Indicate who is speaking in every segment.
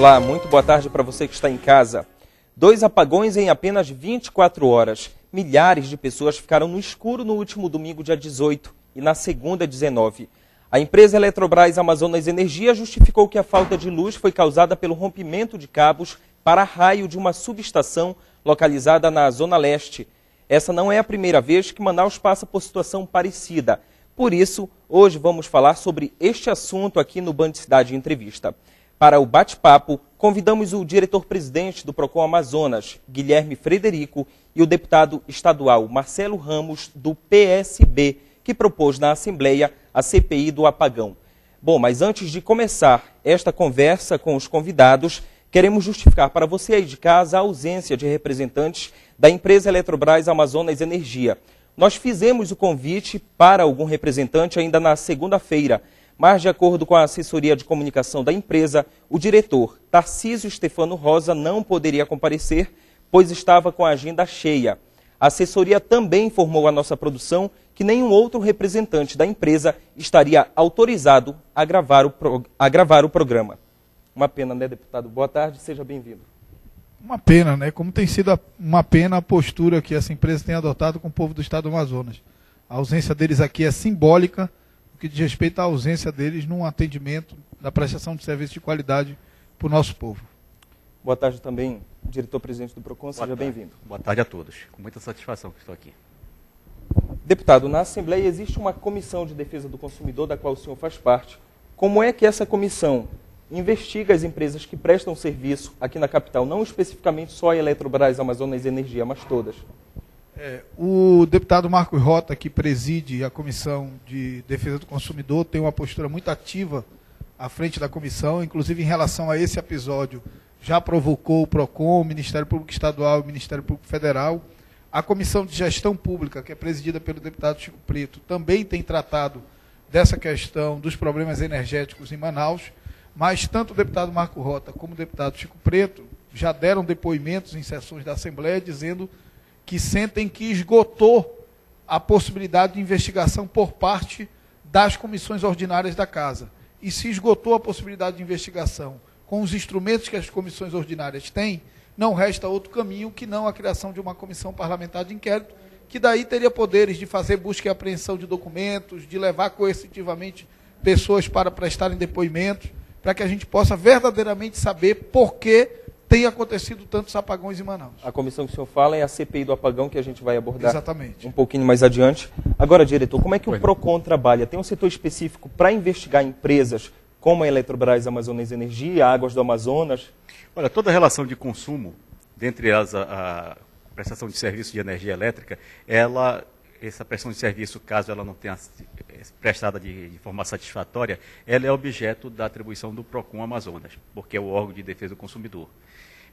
Speaker 1: Olá, muito boa tarde para você que está em casa. 2 apagões em apenas 24 horas. Milhares de pessoas ficaram no escuro no último domingo, dia 18, e na segunda, 19. A empresa Eletrobras Amazonas Energia justificou que a falta de luz foi causada pelo rompimento de cabos para raio de uma subestação localizada na Zona Leste. Essa não é a primeira vez que Manaus passa por situação parecida. Por isso, hoje vamos falar sobre este assunto aqui no Band Cidade Entrevista. Para o bate-papo, convidamos o diretor-presidente do Procon Amazonas, Guilherme Frederico, e o deputado estadual Marcelo Ramos, do PSB, que propôs na Assembleia a CPI do apagão. Bom, mas antes de começar esta conversa com os convidados, queremos justificar para você aí de casa a ausência de representantes da empresa Eletrobras Amazonas Energia. Nós fizemos o convite para algum representante ainda na segunda-feira, mas de acordo com a assessoria de comunicação da empresa, o diretor Tarcísio Stefano Rosa não poderia comparecer, pois estava com a agenda cheia. A assessoria também informou à nossa produção que nenhum outro representante da empresa estaria autorizado a gravar o programa. Uma pena, né, deputado? Boa tarde, seja bem-vindo.
Speaker 2: Uma pena, né? Como tem sido uma pena a postura que essa empresa tem adotado com o povo do estado do Amazonas. A ausência deles aqui é simbólica, o que diz respeito à ausência deles num atendimento da prestação de serviço de qualidade para o nosso povo.
Speaker 1: Boa tarde também, diretor-presidente do Procon, seja bem-vindo.
Speaker 3: Boa tarde a todos, com muita satisfação que estou aqui.
Speaker 1: Deputado, na Assembleia existe uma comissão de defesa do consumidor, da qual o senhor faz parte. Como é que essa comissão investiga as empresas que prestam serviço aqui na capital, não especificamente só a Eletrobras Amazonas Energia, mas todas?
Speaker 2: O deputado Marcos Rota, que preside a Comissão de Defesa do Consumidor, tem uma postura muito ativa à frente da comissão, inclusive em relação a esse episódio, já provocou o PROCON, o Ministério Público Estadual e o Ministério Público Federal. A Comissão de Gestão Pública, que é presidida pelo deputado Chico Preto, também tem tratado dessa questão dos problemas energéticos em Manaus, mas tanto o deputado Marco Rota como o deputado Chico Preto já deram depoimentos em sessões da Assembleia dizendo que sentem que esgotou a possibilidade de investigação por parte das comissões ordinárias da Casa. E se esgotou a possibilidade de investigação com os instrumentos que as comissões ordinárias têm, não resta outro caminho que não a criação de uma comissão parlamentar de inquérito, que daí teria poderes de fazer busca e apreensão de documentos, de levar coercitivamente pessoas para prestarem depoimentos, para que a gente possa verdadeiramente saber por que tem acontecido tantos apagões em Manaus.
Speaker 1: A comissão que o senhor fala é a CPI do apagão, que a gente vai abordar
Speaker 2: exatamente
Speaker 1: um pouquinho mais adiante. Agora, diretor, como é que o PROCON trabalha? Tem um setor específico para investigar empresas como a Eletrobras Amazonas Energia, Águas do Amazonas?
Speaker 3: Olha, toda a relação de consumo, dentre elas a prestação de serviço de energia elétrica, essa prestação de serviço, caso ela não tenha prestada de forma satisfatória, ela é objeto da atribuição do PROCON Amazonas, porque é o órgão de defesa do consumidor.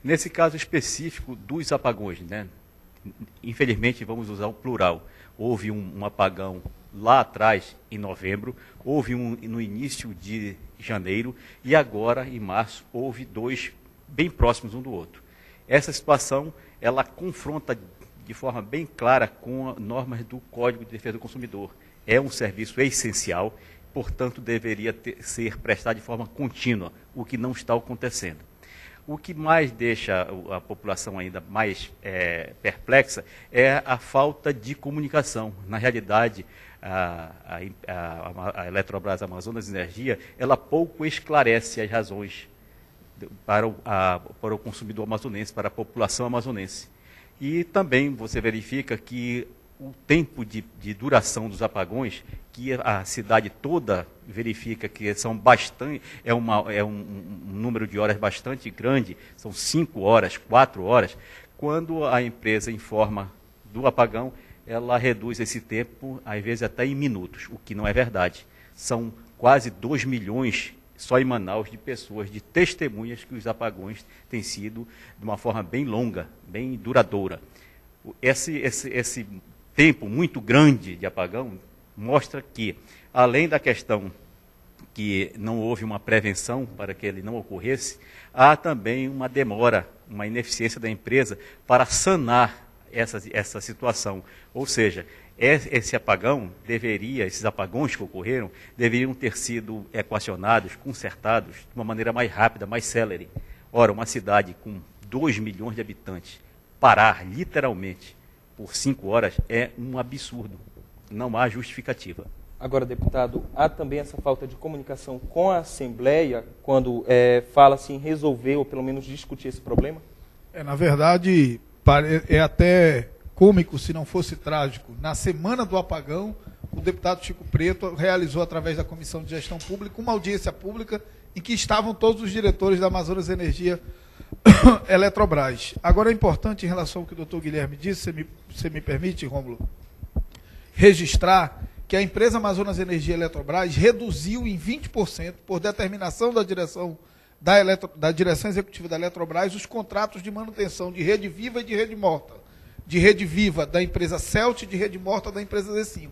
Speaker 3: Nesse caso específico dos apagões, né, infelizmente vamos usar o plural, houve um apagão lá atrás, em novembro, houve um no início de janeiro e agora, em março, houve 2 bem próximos um do outro. Essa situação, ela confronta de forma bem clara com normas do Código de Defesa do Consumidor. É um serviço essencial, portanto, deveria ser prestado de forma contínua, o que não está acontecendo. O que mais deixa a população ainda mais perplexa é a falta de comunicação. Na realidade, a Eletrobras Amazonas Energia, ela pouco esclarece as razões para o consumidor amazonense, para a população amazonense. E também você verifica que o tempo de duração dos apagões, que a cidade toda verifica que são bastante, é um número de horas bastante grande, são 5 horas, 4 horas. Quando a empresa informa do apagão, ela reduz esse tempo, às vezes até em minutos, o que não é verdade. São quase 2 milhões só em Manaus de pessoas, de testemunhas que os apagões têm sido de uma forma bem longa, bem duradoura. Esse tempo muito grande de apagão mostra que, além da questão que não houve uma prevenção para que ele não ocorresse, há também uma demora, uma ineficiência da empresa para sanar essa situação. Ou seja, esses apagões que ocorreram, deveriam ter sido equacionados, consertados de uma maneira mais rápida, mais célere. Ora, uma cidade com 2 milhões de habitantes parar literalmente por 5 horas é um absurdo. Não há justificativa.
Speaker 1: Agora, deputado, há também essa falta de comunicação com a Assembleia quando fala-se em resolver ou pelo menos discutir esse problema?
Speaker 2: Na verdade, é até cômico, se não fosse trágico. Na semana do apagão, o deputado Chico Preto realizou, através da Comissão de Gestão Pública, uma audiência pública em que estavam todos os diretores da Amazonas Energia Eletrobras. Agora, é importante, em relação ao que o doutor Guilherme disse, você me permite, Rômulo, registrar que a empresa Amazonas Energia Eletrobras reduziu em 20%, por determinação da direção executiva da Eletrobras, os contratos de manutenção de rede viva e de rede morta. De rede viva da empresa Celt e de rede morta da empresa Z5.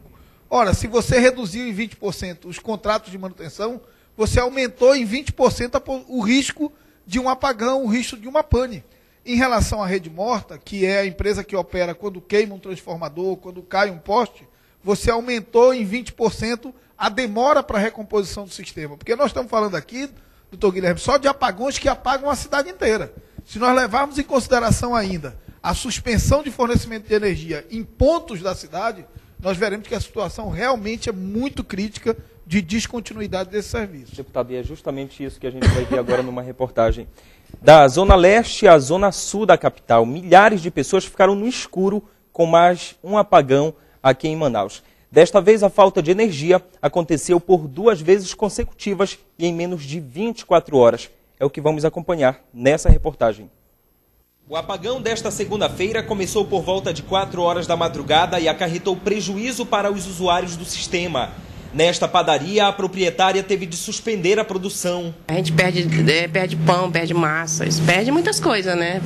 Speaker 2: Ora, se você reduziu em 20% os contratos de manutenção, você aumentou em 20% o risco de um apagão, o risco de uma pane. Em relação à rede morta, que é a empresa que opera quando queima um transformador, quando cai um poste, você aumentou em 20% a demora para a recomposição do sistema. Porque nós estamos falando aqui, doutor Guilherme, só de apagões que apagam a cidade inteira. Se nós levarmos em consideração ainda a suspensão de fornecimento de energia em pontos da cidade, nós veremos que a situação realmente é muito crítica de descontinuidade desse serviço.
Speaker 1: Deputado, e é justamente isso que a gente vai ver agora numa reportagem. Da Zona Leste à Zona Sul da capital, milhares de pessoas ficaram no escuro com mais um apagão aqui em Manaus. Desta vez, a falta de energia aconteceu por 2 vezes consecutivas e em menos de 24 horas. É o que vamos acompanhar nessa reportagem. O apagão desta segunda-feira começou por volta de 4 horas da madrugada e acarretou prejuízo para os usuários do sistema. Nesta padaria, a proprietária teve de suspender a produção.
Speaker 4: A gente perde pão, perde massa, perde muitas coisas, né?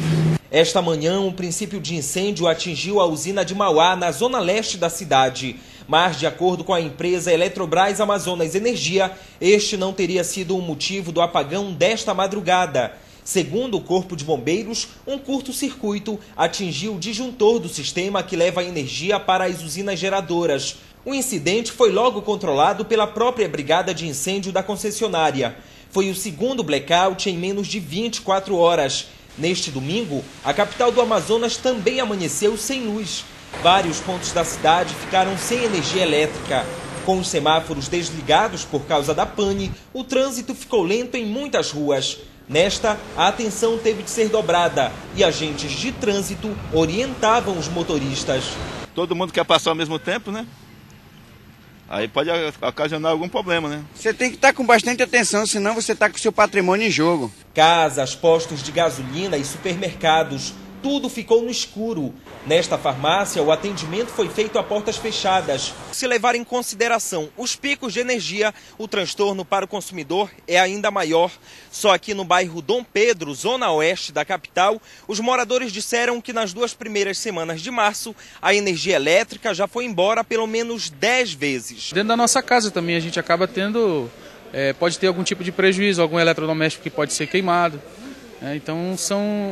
Speaker 1: Esta manhã, um princípio de incêndio atingiu a usina de Mauá, na zona leste da cidade. Mas, de acordo com a empresa Eletrobras Amazonas Energia, este não teria sido o motivo do apagão desta madrugada. Segundo o Corpo de Bombeiros, um curto-circuito atingiu o disjuntor do sistema que leva a energia para as usinas geradoras. O incidente foi logo controlado pela própria brigada de incêndio da concessionária. Foi o segundo blackout em menos de 24 horas. Neste domingo, a capital do Amazonas também amanheceu sem luz. Vários pontos da cidade ficaram sem energia elétrica. Com os semáforos desligados por causa da pane, o trânsito ficou lento em muitas ruas. Nesta, a atenção teve de ser dobrada e agentes de trânsito orientavam os motoristas.
Speaker 5: Todo mundo quer passar ao mesmo tempo, né? Aí pode ocasionar algum problema, né?
Speaker 6: Você tem que estar com bastante atenção, senão você está com o seu patrimônio em jogo.
Speaker 1: Casas, postos de gasolina e supermercados, tudo ficou no escuro. Nesta farmácia, o atendimento foi feito a portas fechadas. Se levar em consideração os picos de energia, o transtorno para o consumidor é ainda maior. Só aqui no bairro Dom Pedro, zona oeste da capital, os moradores disseram que nas 2 primeiras semanas de março, a energia elétrica já foi embora pelo menos 10 vezes.
Speaker 7: Dentro da nossa casa também a gente acaba tendo, pode ter algum tipo de prejuízo, algum eletrodoméstico que pode ser queimado. Então,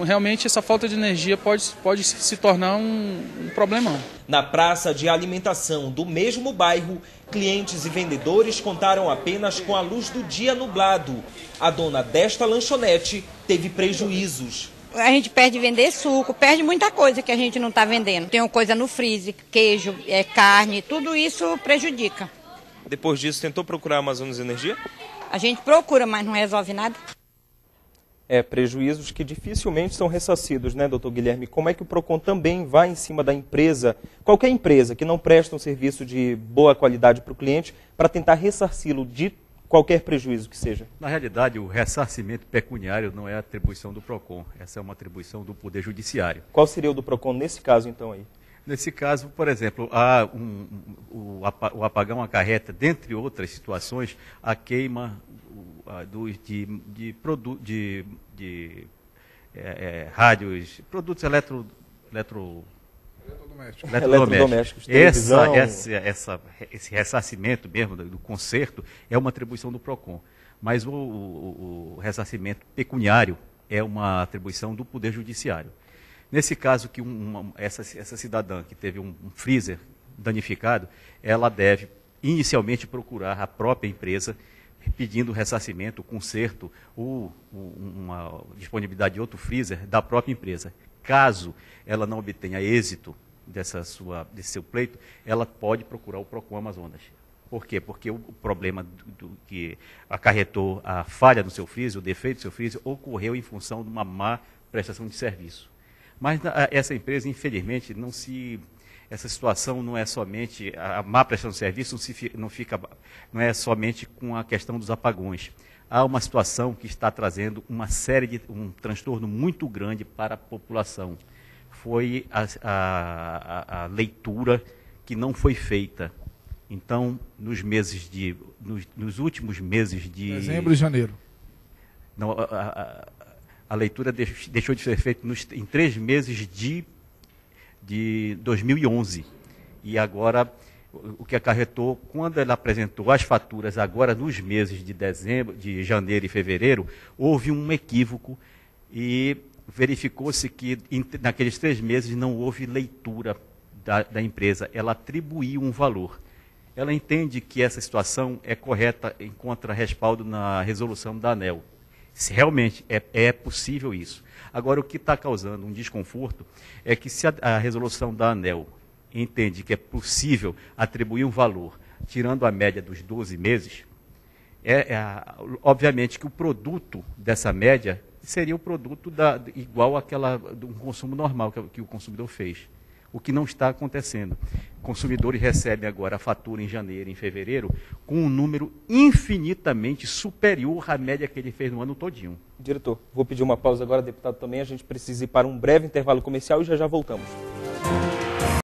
Speaker 7: realmente essa falta de energia pode se tornar um problemão.
Speaker 1: Na praça de alimentação do mesmo bairro, clientes e vendedores contaram apenas com a luz do dia nublado. A dona desta lanchonete teve prejuízos.
Speaker 8: A gente perde vender suco, perde muita coisa que a gente não está vendendo. Tem uma coisa no freezer, queijo, carne, tudo isso prejudica.
Speaker 1: Depois disso, tentou procurar a Amazonas Energia?
Speaker 8: A gente procura, mas não resolve nada.
Speaker 1: Prejuízos que dificilmente são ressarcidos, né, doutor Guilherme? Como é que o PROCON também vai em cima da empresa, qualquer empresa que não presta um serviço de boa qualidade para o cliente, para tentar ressarci-lo de qualquer prejuízo que seja?
Speaker 3: Na realidade, o ressarcimento pecuniário não é atribuição do PROCON, essa é uma atribuição do Poder Judiciário.
Speaker 1: Qual seria o do PROCON nesse caso, então, aí?
Speaker 3: Nesse caso, por exemplo, o apagão acarreta, dentre outras situações, a queima de rádios, produtos eletrodomésticos. Esse ressarcimento mesmo do conserto é uma atribuição do PROCON, mas o ressarcimento pecuniário é uma atribuição do Poder Judiciário. Nesse caso, que essa cidadã que teve um freezer danificado, ela deve inicialmente procurar a própria empresa pedindo ressarcimento, conserto ou uma disponibilidade de outro freezer da própria empresa. Caso ela não obtenha êxito desse seu pleito, ela pode procurar o PROCON Amazonas. Por quê? Porque o problema que acarretou a falha do seu freezer, o defeito do seu freezer, ocorreu em função de uma má prestação de serviço. Mas essa empresa, infelizmente, essa situação não é somente a má prestação de serviço, não é somente com a questão dos apagões. Há uma situação que está trazendo um transtorno muito grande para a população. Foi a leitura que não foi feita. Então, nos últimos meses de...
Speaker 2: Dezembro e janeiro.
Speaker 3: Não, a leitura deixou de ser feita em 3 meses de 2011. E agora, o que acarretou, quando ela apresentou as faturas agora nos meses de janeiro e fevereiro, houve um equívoco e verificou-se que naqueles 3 meses não houve leitura da empresa. Ela atribuiu um valor. Ela entende que essa situação é correta, encontra respaldo na resolução da ANEEL. Se realmente é possível isso. Agora, o que está causando um desconforto é que se a resolução da ANEEL entende que é possível atribuir um valor, tirando a média dos 12 meses, obviamente que o produto dessa média seria o produto igual àquela de um consumo normal que o consumidor fez. O que não está acontecendo. Consumidores recebem agora a fatura em janeiro e em fevereiro com um número infinitamente superior à média que ele fez no ano todinho.
Speaker 1: Diretor, vou pedir uma pausa agora, deputado, também. A gente precisa ir para um breve intervalo comercial e já voltamos.